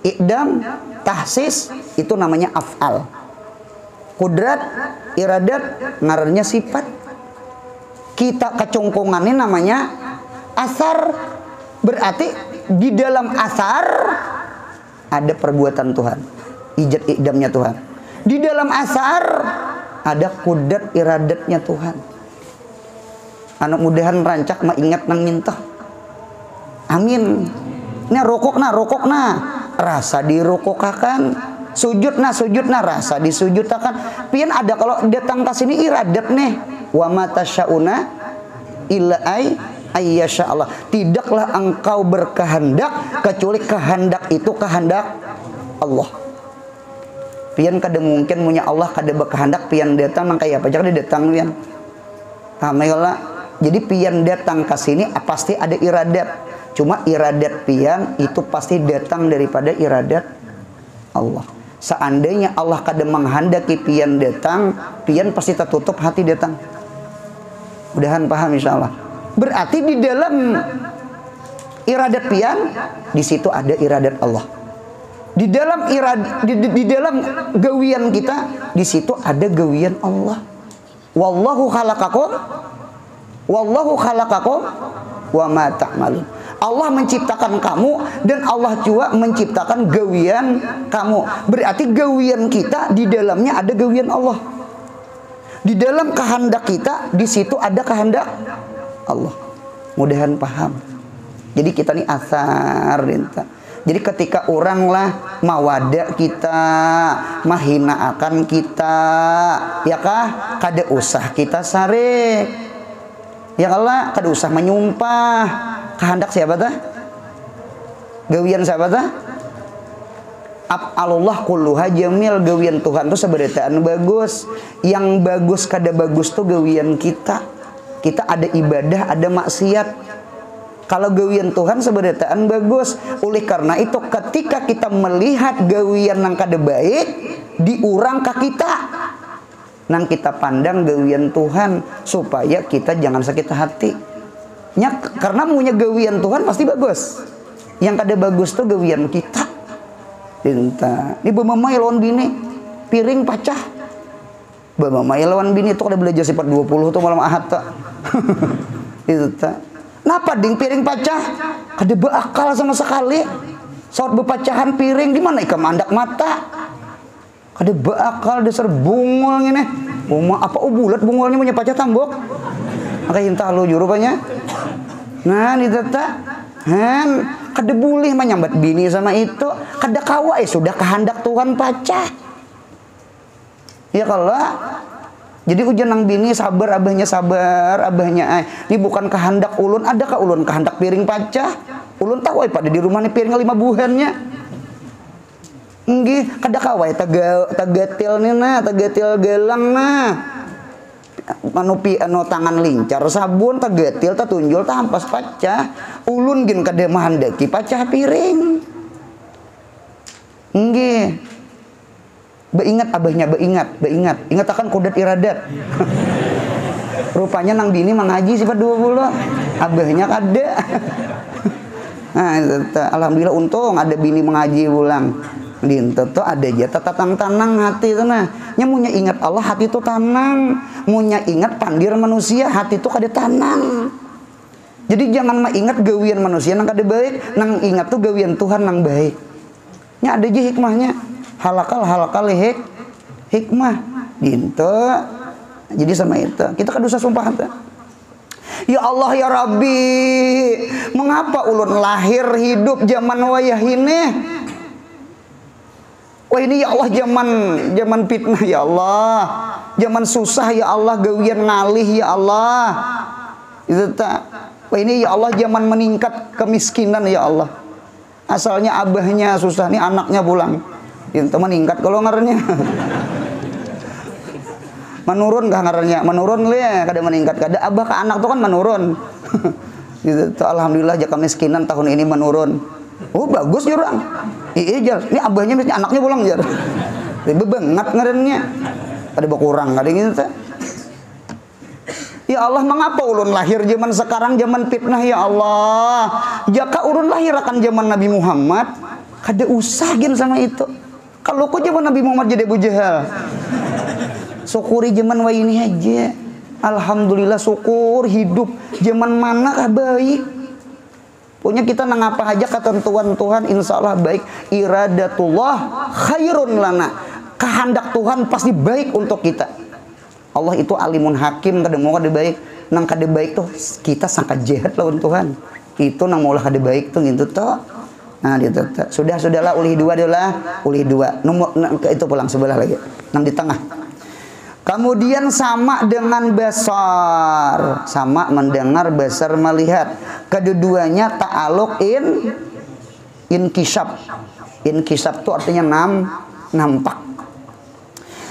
A: idam, tahsis itu namanya af'al. Kudrat, iradat ngarannya sifat. Kita kecongkongannya namanya asar. Berarti di dalam asar ada perbuatan Tuhan, ijat idamnya Tuhan. Di dalam asar ada kudrat iradatnya Tuhan. Anak mudahan rancak mah ingat nang minta. Amin. Nah rokok na rasa dirokokakan. Sujud na rasa disujudkan. Pian ada kalau datang ke sini iradat nih. Wa mata syauna illa ayyasha Allah. Tidaklah engkau berkehendak kecuali kehendak itu kehendak Allah. Pian kada mungkin punya Allah kada berkehendak pian datang nang kaya apa jangan datang pian. Alhamdulillah. Jadi pian datang ke sini pasti ada iradat. Cuma iradat pian itu pasti datang daripada iradat Allah. Seandainya Allah kada menghendaki pian datang, pian pasti tertutup hati datang. Mudahan paham insyaallah. Berarti di dalam iradat pian, di situ ada iradat Allah. Di dalam di dalam gawian kita, di situ ada gawian Allah. Wallahu khalaqakum wa ma ta'malun. Allah menciptakan kamu dan Allah juga menciptakan gawian kamu. Berarti gawian kita di dalamnya ada gawian Allah. Di dalam kehendak kita, di situ ada kehendak Allah. Mudahan paham. Jadi kita nih asar rinta. Jadi ketika orang lah mawada kita, mahina akan kita, ya kah? Kada usah kita sare. Ya Allah, kada usah menyumpah. Kehendak siapa tah? Gawian siapa tah? Af'alullah kulluha jamil. Gawian Tuhan tuh seberataan bagus. Yang bagus kada bagus tuh gawian kita. Kita ada ibadah, ada maksiat. Kalau gawian Tuhan seberataan bagus. Oleh karena itu ketika kita melihat gawian yang kada baik, diurang ke kita. Nang kita pandang gawian Tuhan supaya kita jangan sakit hati. Karena punya gawian Tuhan pasti bagus. Yang kada bagus tuh gawian kita. Dinta. Ini bamamai lawan bini piring pacah. Bamamai lawan bini itu kada belajar sifat 20 tuh malam ahad tak. Itu tak. Napa ding piring pacah? Kada beakal sama sekali. Saat bepacahan piring di mana ikam andak mata. Kada beakal dasar bungul ngene. Apa bulat bungulnya punya pacah tambok. Maka hintah lu rupanya. Nah, ini tak. Kada boleh menyambat bini sama itu. Kada kawa sudah kehendak Tuhan pacah. Ya kalau jadi ujian nang bini sabar, abahnya sabar, abahnya ini bukan kehendak ulun, ada ka ulun kehendak piring pacah. ulun tahu pada di rumah nih piring 5 buhannya. Nggih, kada kawai tagatil nih nah, tagatil gelang nah. Anu tangan lincar sabun tagatil ta tunjul ta ampas pacah. Ulun gin kada mahandaki pacah piring. Nggih. Beingat abahnya, beingat. Ingat akan kudat iradat. Rupanya nang bini mengaji sifat 20. Abahnya kada. Nah, alhamdulillah untung ada bini mengaji ulang. Dinten tuh ada jatah tanang hati itu nah. Nya munya ingat Allah hati itu tanang. Munya ingat pandir manusia hati itu kada tanang. Jadi jangan mah ingat gawian manusia nang kada baik, nang ingat tuh gawian Tuhan nang baik. Nya ada aja hikmahnya. Halakal hikmah. Dinten. Jadi sama itu. Kita kada usah sumpah tuh. Ya Allah ya Rabbi, mengapa ulun lahir hidup zaman wayah ini? Wah ini ya Allah zaman fitnah ya Allah, zaman susah ya Allah, gawian ngalih ya Allah. Itu tak. Wah ini ya Allah zaman meningkat kemiskinan ya Allah. Asalnya abahnya susah nih anaknya pulang. Itu meningkat kalau ngarannya. Menurun kah ngarannya? Menurun ya, kada meningkat. Kada abah ke anak tuh kan menurun. Gitu. Alhamdulillah jaka miskinan tahun ini menurun. Oh bagus ya orang. Iya jar. Ini abahnya mesti anaknya pulang jar. Bebengat ngarannya. Kada berkurang kada gitu. Ya Allah mengapa ulun lahir zaman sekarang zaman fitnah ya Allah. Jaka ulun lahir akan zaman Nabi Muhammad, kada usah gin sama itu. Kalau kok zaman Nabi Muhammad jadi Abu Jahal. Syukuri zaman wa ini aja. Alhamdulillah syukur hidup zaman manakah baik. Punya kita nang apa aja ketentuan Tuhan insya Allah baik. Iradatullah khairun lana. Kehendak Tuhan pasti baik untuk kita. Allah itu alimun hakim kada mau kada baik. Nang kada baik tuh kita sangat jahat lawan Tuhan. Itu nang maulah kada baik tuh gitu toh. Nah gitu. Sudahlah ulih dua. Nomor itu pulang sebelah lagi. Nang di tengah. Kemudian sama dengan basar, sama mendengar, basar melihat. Kedua-duanya ta'aluk inkisab. Inkisab itu artinya nampak.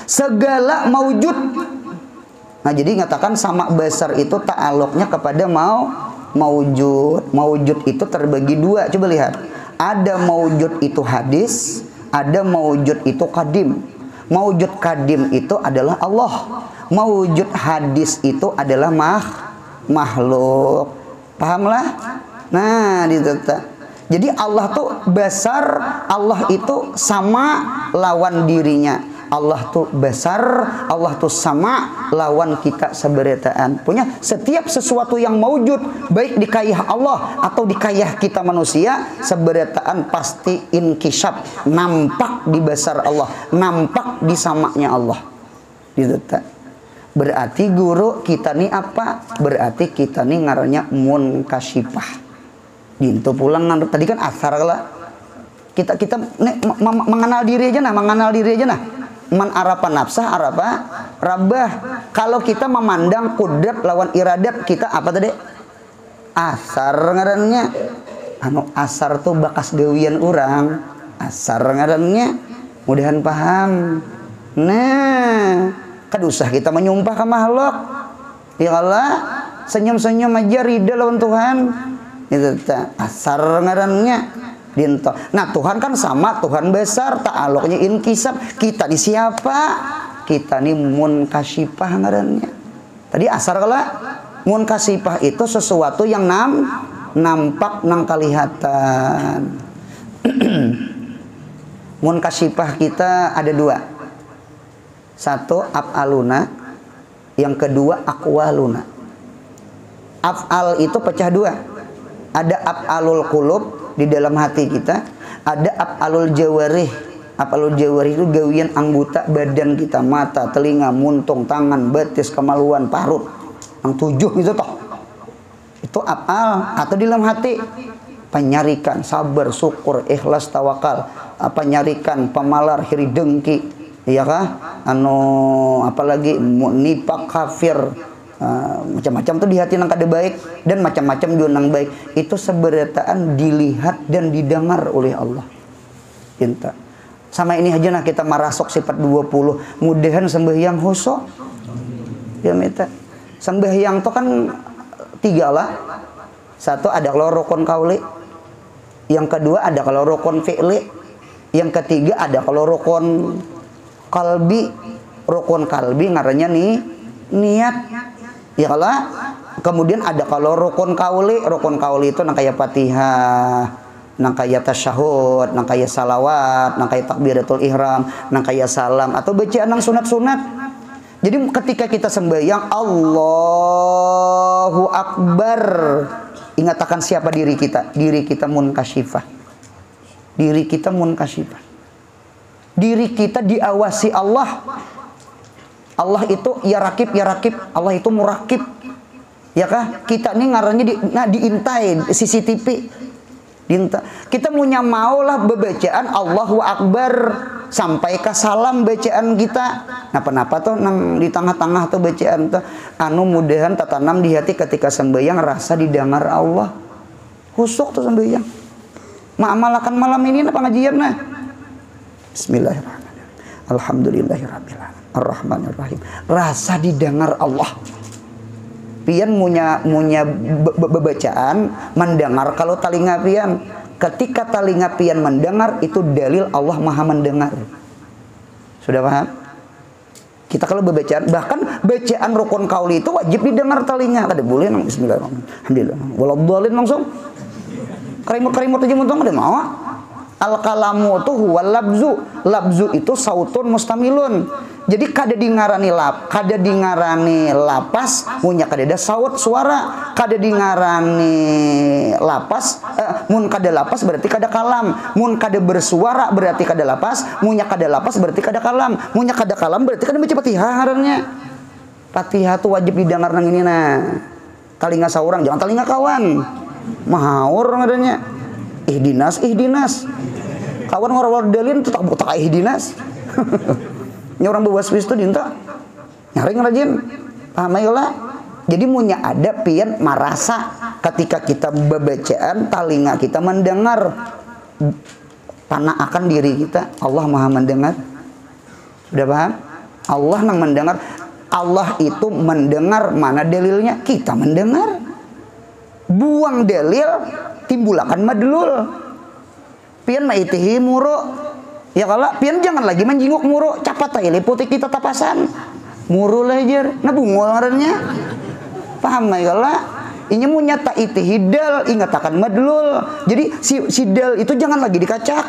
A: Segala maujud. Nah jadi ngatakan sama basar itu ta'aluknya kepada maujud. Maujud itu terbagi dua. Coba lihat. Ada maujud itu hadis, ada maujud itu kadim. Maujud kadim itu adalah Allah. Maujud hadis itu adalah makhluk. Pahamlah? Nah, gitu. Jadi Allah tuh besar, Allah itu sama lawan dirinya. Allah tuh besar, Allah tuh sama lawan kita seberetaan. Punya setiap sesuatu yang maujud, baik di kayah Allah atau di kayah kita manusia, seberetaan pasti inkisab, nampak di besar Allah, nampak di samanya Allah. Gitu tak? Berarti guru kita nih apa? Berarti kita nih ngarannya munkasifah. Dintu pulang tadi kan asar lah. Kita mengenal diri aja nah. Man arafa nafsah arafa rabbah. Kalau kita memandang kudrat lawan iradat, kita apa tadi? Asar ngarannya. Anu asar tuh bakas gawian orang. Asar ngarannya. Mudahan paham. Nah, kad usah kita menyumpah ke makhluk. Ya Allah, senyum-senyum aja ridha lawan Tuhan. Itu asar ngarannya. Dinto. Nah Tuhan kan sama, Tuhan besar, ta'aluknya inkisab. Kita ini siapa? Kita ini munkasifah ngarannya. Tadi asar kala munkasifah itu sesuatu yang nampak nang kalihatan. Munkasifah kita ada dua. Satu af'aluna, yang kedua aqwaluna. Af'al itu pecah dua. Ada af'alul qulub di dalam hati kita, ada af'alul jawarih. Af'alul jawarih itu gawian anggota badan kita, mata, telinga, muntung, tangan, betis, kemaluan, parut. Yang 7 itu toh. Itu af'al atau di dalam hati. Penyarikan, sabar, syukur, ikhlas, tawakal. Penyarikan, pemalar, hiri dengki. Iya kah? Apalagi nifak, kafir. macam-macam tuh di hati nang kada baik dan macam-macam juga nang baik itu seberataan dilihat dan didengar oleh Allah. Cinta. Sama ini aja nah kita marasok sifat 20 mudahan sembahyang khusyuk. Ya minta. Sembahyang tuh kan 3 lah. Satu ada kalau rukun kauli. Yang kedua ada kalau rukun fi'li. Yang ketiga ada kalau rukun kalbi. Rukun kalbi ngarannya nih niat. Ya kalau kemudian ada kalau rukun kauli itu nang kayak Fatihah, nang kayak tasyahud, nang kayak salawat, nang kayak takbiratul ihram, nang kayak salam atau bacaan nang sunat-sunat. Jadi ketika kita sembahyang Allahu Akbar, ingat akan siapa diri kita? Diri kita munkasyifah. Diri kita munkasyifah. Diri kita diawasi Allah. Allah itu ya rakib, Allah itu murakib. Ya kah? Kita ini ngarannya diintai CCTV. Kita punya maulah bacaan Allahu Akbar sampai ke salam bacaan kita. Nah, kenapa tuh nang di tengah-tengah tuh bacaan tuh anu mudahan tatanam di hati ketika sembahyang rasa didengar Allah. Khusyuk tuh sembahyang. Ma'amalakan malam ini apa ngajian nah? Bismillahirrahmanirrahim. Alhamdulillahirabbil alamin. Ar-Rahmanir-Rahim. Rasa didengar Allah. Pian munya bacaan mendengar kalau talinga pian. Ketika talinga pian mendengar itu dalil Allah Maha mendengar. Sudah paham? Kita kalau bacaan bahkan bacaan rukun kauli itu wajib didengar talinga. Kada boleh nang bismillahirrahmanirrahim. Alhamdulillah. Waladhdallin langsung. Karimut aja muntong ada mau. Al-kalamu tuh huwal labzu. Labzu itu sautun mustamilun. Jadi kada dingarani lapas, punya kada ada saut suara, kada dingarani lapas, mun kada lapas berarti kada kalam, mun kada bersuara berarti kada lapas, munya kada lapas berarti kada kalam, munya kada kalam berarti kada baca Fatihah ngarannya. Fatihah tuh wajib didengar nang ini nah. Talinga saurang, jangan talinga kawan. Mahaur ngarannya. Ihdinas. Kawan ngawar dalin tetap buta ihdinas. Ini orang bewaswis itu dinta nyaring rajin paham ya. Jadi munya ada pian marasa ketika kita bacaan talinga kita mendengar tanah akan diri kita Allah Maha mendengar. Sudah paham? Allah nang mendengar. Allah itu mendengar, mana dalilnya? Kita mendengar. Buang dalil timbulakan madlul. Pian maitihi muru. Ya kalau pian jangan lagi menjinguk muru, capat aja putih kita tapasan. Muru lejer, nah bungul ngarannya. Paham ya kalau ini mau nyata itu hidal, ingat akan madlul. Jadi si dal itu jangan lagi dikacak.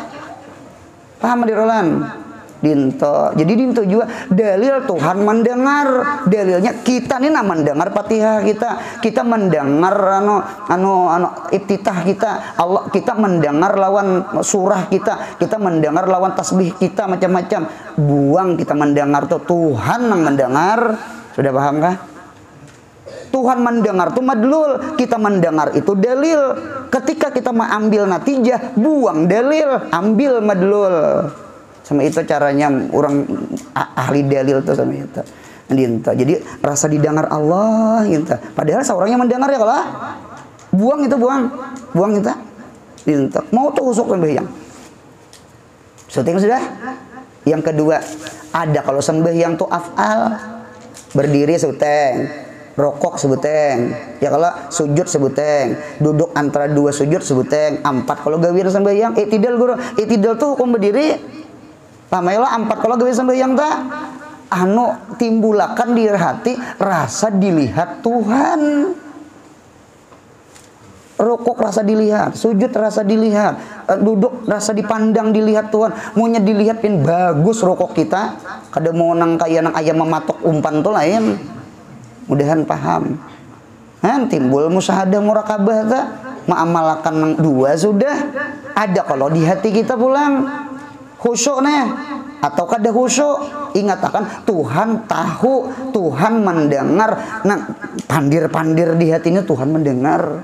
A: Paham di Roland? Dinto. Jadi dinto juga dalil Tuhan mendengar. Dalilnya kita nih nah mendengar Fatihah kita. Kita mendengar anu iftitah kita. Allah kita mendengar lawan surah kita. Kita mendengar lawan tasbih kita macam-macam. Buang kita mendengar tuh Tuhan yang mendengar. Sudah paham kah? Tuhan mendengar tuh madlul. Kita mendengar itu dalil. Ketika kita mau ambil natijah, buang dalil, ambil madlul. Sama itu caranya orang ahli dalil tuh sama itu. Jadi rasa didengar Allah gitu. Padahal seorang yang mendengar ya kalau buang itu itu. Mau tuh usuk sembahyang. Syuting sudah. Yang kedua ada kalau sembahyang tuh af'al, berdiri sebuteng, rokok sebuteng, ya kalau sujud sebuteng, duduk antara dua sujud sebuteng, 4 kalau gawir sembahyang, i'tidal guru, i'tidal tuh hukum berdiri. Pamela 4 kalau gawe sembahyang tak anu timbulakan di hati rasa dilihat Tuhan. Rokok rasa dilihat, sujud rasa dilihat, duduk rasa dipandang dilihat Tuhan. Maunya dilihat pin bagus rokok kita. Kada mau nang kaya nang ayam mematok umpan tuh lain. Mudahan paham. Kan timbul musyahadah murakabah tak ma'amalakan nang 2 sudah. Ada kalau di hati kita pulang. Khusyuk nih atau kada khusyuk, ingat akan Tuhan tahu, Tuhan mendengar. Nah, pandir-pandir di hatinya Tuhan mendengar.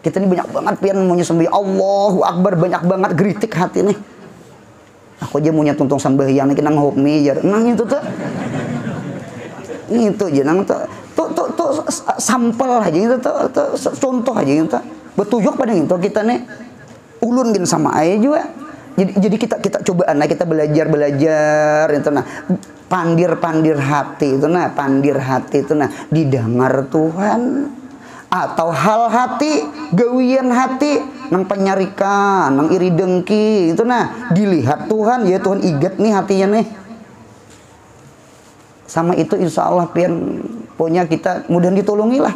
A: Kita ini banyak banget pian maunya sembahyang Allahu Akbar, banyak banget geritik hati nih. Aku aja maunya tuntung sembahyang nih nang hukmi jar. Nang itu tuh. Itu aja nang tuh sampel aja gitu contoh aja gitu betujuk pada gitu kita nih ulun gin sama ayah juga jadi kita coba kita belajar itu nah pandir hati itu nah didengar Tuhan atau hal hati gawian hati nang penyarikan nang iri dengki itu nah dilihat Tuhan ya Tuhan igat nih hatinya nih sama itu insya Allah pian punya kita mudah ditolongi lah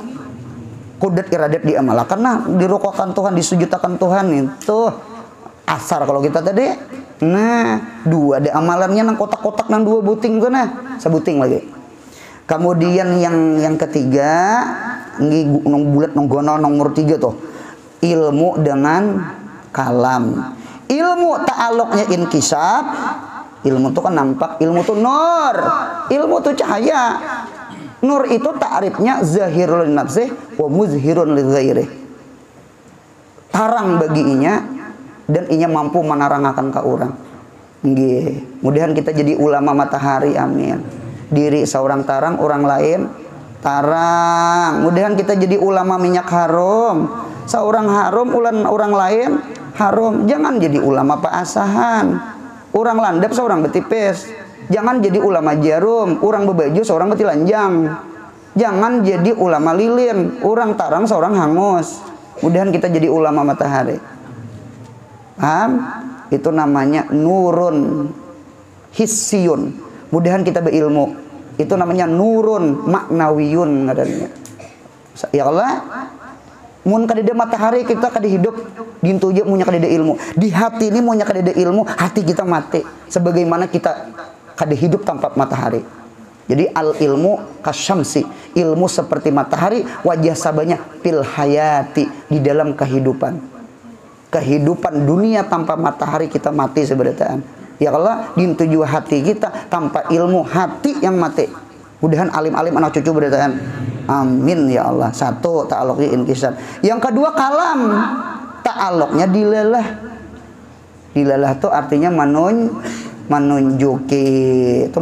A: kudat iradat diamalkan nah dirokokan Tuhan disujudkan Tuhan itu asar kalau kita tadi nah dua ada amalannya nang kotak-kotak nang dua buting tuh nah sebuting lagi kemudian yang ketiga nong bulat nong gonol nomor 3 tuh ilmu dengan kalam ilmu ta'aluknya inkisab ilmu tuh kan nampak ilmu tuh nur ilmu tuh cahaya nur itu ta'rifnya zahirul nafsih wa muzhirun li ghairih tarang bagi inya dan inya mampu menarangakan ke orang nggih mudahan kita jadi ulama matahari amin diri seorang tarang orang lain tarang mudahan kita jadi ulama minyak harum seorang harum ulan orang lain harum jangan jadi ulama paasahan orang landap seorang betipis jangan jadi ulama jarum orang bebaju seorang betilanjang jangan jadi ulama lilin orang tarang seorang hangus mudahan kita jadi ulama matahari paham itu namanya nurun hissiyun mudahan kita berilmu itu namanya nurun maknawiyun ngadanya ya Allah mun kadeda matahari kita kada hidup dintu je munya kadeda ilmu di hati ini munya kadeda ilmu hati kita mati sebagaimana kita kada hidup tanpa matahari jadi al ilmu kasyamsi ilmu seperti matahari wajah sabanya fil hayati di dalam kehidupan dunia tanpa matahari kita mati sebenarnya ya Allah dintu jua hati kita tanpa ilmu hati yang mati mudahan alim-alim anak cucu berdaan amin ya Allah satu ta'aluknya inkisar yang kedua kalam ta'aluknya dilalah tuh artinya menunjuki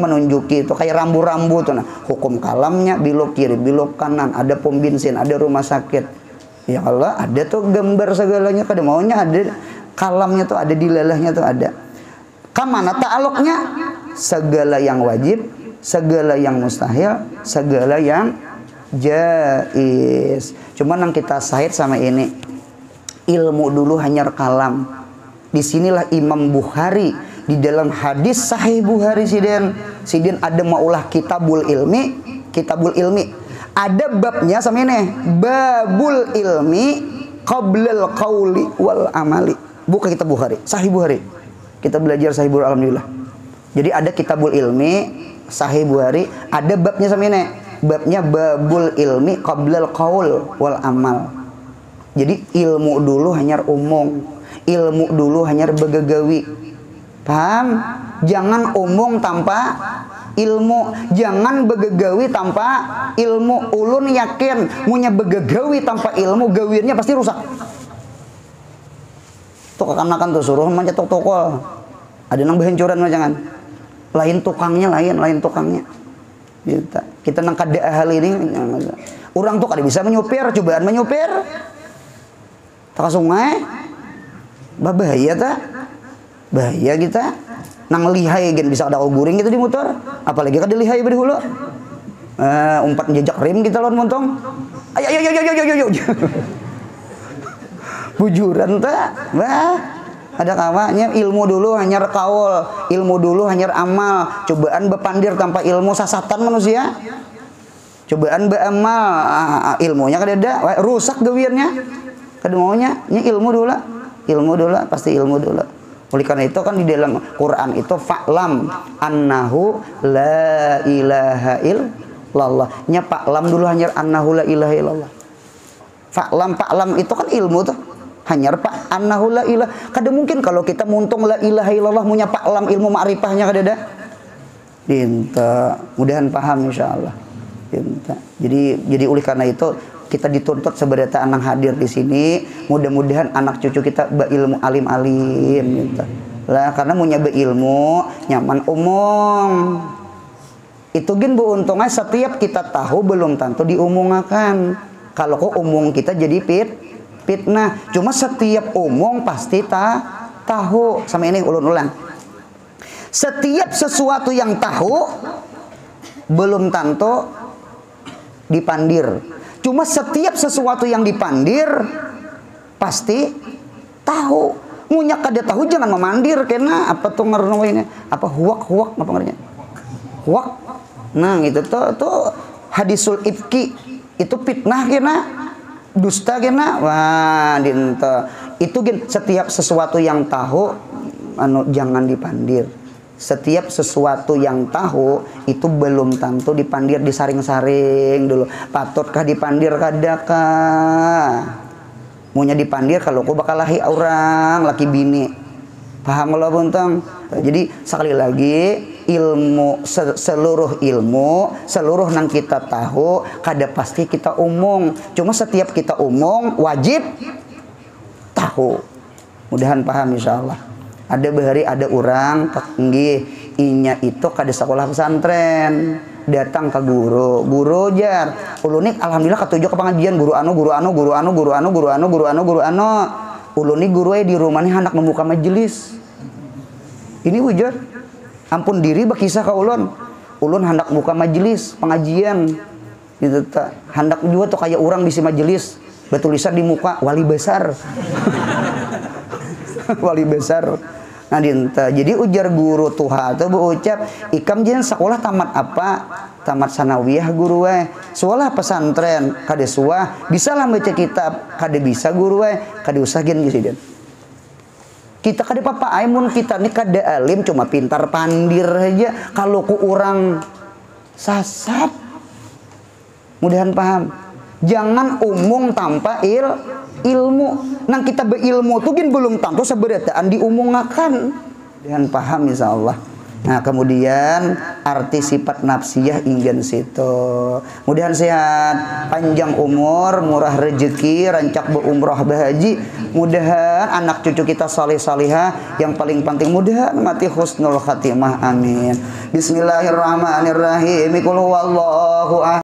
A: itu kayak rambu-rambu tuh nah hukum kalamnya belok kiri belok kanan ada pom bensin ada rumah sakit ya Allah ada tuh gambar segalanya kada maunya ada kalamnya tuh ada dilalahnya tuh ada kamana ta'aluknya segala yang wajib segala yang mustahil segala yang jaiz cuman yang kita sahid sama ini ilmu dulu hanya kalam disinilah Imam Bukhari di dalam hadis Sahih Bukhari sidin ada maulah kitabul ilmi ada babnya sama ini babul ilmi qablal qauli wal amali buka kitab Bukhari Sahih Bukhari kita belajar Sahih Bukhari alhamdulillah jadi ada kitabul ilmi Sahih Bukhari ada babnya sama ini babnya babul ilmi qablal qaul wal amal jadi ilmu dulu hanya umum ilmu dulu hanya begagawi paham jangan umum tanpa ilmu jangan begagawi tanpa ilmu ulun yakin punya begagawi tanpa ilmu gawirnya pasti rusak tuh kekanakan tuh suruh manjat toko ada nang behancuran jangan lain tukangnya kita nang kada hal ini orang tuh kada bisa menyupir cobaan menyupir tak sungai bahaya bahaya kita nang lihai gen bisa ada guring gitu di motor apalagi kada lihai berdahulu umpat jejak rem kita lawan montong ayo bujuran tak ada kawannya ilmu dulu hanya kaul ilmu dulu hanya amal cobaan bepandir tanpa ilmu sasatan manusia cobaan beramal ilmunya kada rusak gawirnya kada maunya ilmu dulu pasti ilmu dulu oleh karena itu kan di dalam Quran itu fa'lam annahu la ilaha illallah nya fa'lam dulu hanya annahu la ilaha illallah fa'lam itu kan ilmu tuh hanya pak annahu la ilah kada mungkin kalau kita muntung la ilaha illallah punya fa'lam ilmu ma'rifahnya kada ada dinta mudahan paham insyaallah dinta jadi oleh karena itu kita dituntut seberata anak hadir di sini mudah-mudahan anak cucu kita berilmu alim-alim gitu. Lah karena punya berilmu nyaman umum Itu gin bu untungnya setiap kita tahu belum tentu diumumkan. Kalau kok umum kita jadi fitnah. Cuma setiap umum pasti tahu. Sama ini ulun ulang. Setiap sesuatu yang tahu belum tentu dipandir. Cuma setiap sesuatu yang dipandir pasti tahu. Munyak kada tahu jangan memandir kena apa tuh ngernoinnya apa huak apa ngernya huak. Nah itu tuh hadisul ifki itu fitnah kena dusta kena wah dinta itu gen setiap sesuatu yang tahu jangan dipandir. Setiap sesuatu yang tahu itu belum tentu dipandir, disaring-saring dulu. Patutkah dipandir kadakah? Maunya dipandir kalau kau bakal lahi orang laki bini. Paham lo buntang? Jadi sekali lagi ilmu seluruh nang kita tahu kada pasti kita umum. Cuma setiap kita umum wajib tahu. Mudahan paham insyaallah. Ada bahari ada orang nggih inya itu kada sekolah pesantren. Datang ke guru jar ulunik alhamdulillah ketujuh ke pengajian guru anu ulunik guru di rumah nih hendak membuka majelis ini ujar ampun diri berkisah ke ulun hendak buka majelis pengajian gitu hendak juga tuh kayak orang di si majelis betulisan di muka wali besar wali besar. Nah dinta jadi ujar guru tuha tuh berucap ikam jangan sekolah tamat apa tamat sanawiyah guru sekolah pesantren kada suah bisa lah baca kitab kada bisa guru kada usah gen gitu kita kada apa aimun kita nih kada alim cuma pintar pandir aja kalau ku orang sasat. Mudahan paham. Jangan umum tanpa ilmu. Nang kita berilmu tuh gin belum tentu seberataan diumumkan. Dan paham insyaallah. Nah, kemudian arti sifat nafsiyah ingin situ. Mudahan sehat, panjang umur, murah rezeki, rancak berumrah bahaji. Mudahan anak cucu kita saleh salihah, yang paling penting mudahan mati husnul khatimah. Amin. Bismillahirrahmanirrahim. Qul huwallahu ahad.